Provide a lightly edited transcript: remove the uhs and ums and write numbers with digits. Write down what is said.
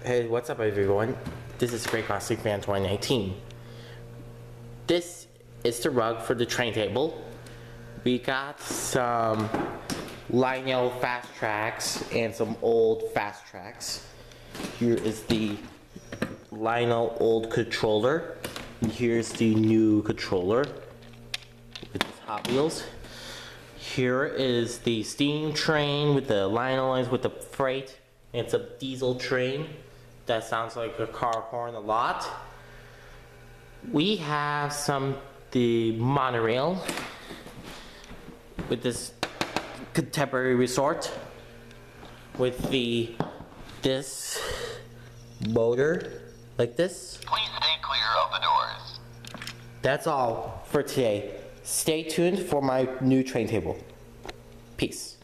Hey, what's up everyone? This is Great Classic Fan 2019. This is the rug for the train table. We got some Iliinois fast tracks and some old fast tracks. Here is the Iliinois old controller. And here's the new controller with Hot Wheels. Here is the steam train with the Iliinois with the freight. It's a diesel train that sounds like a car horn a lot. We have the monorail with this contemporary resort with this motor like this. Please stay clear of the doors. That's all for today. Stay tuned for my new train table. Peace.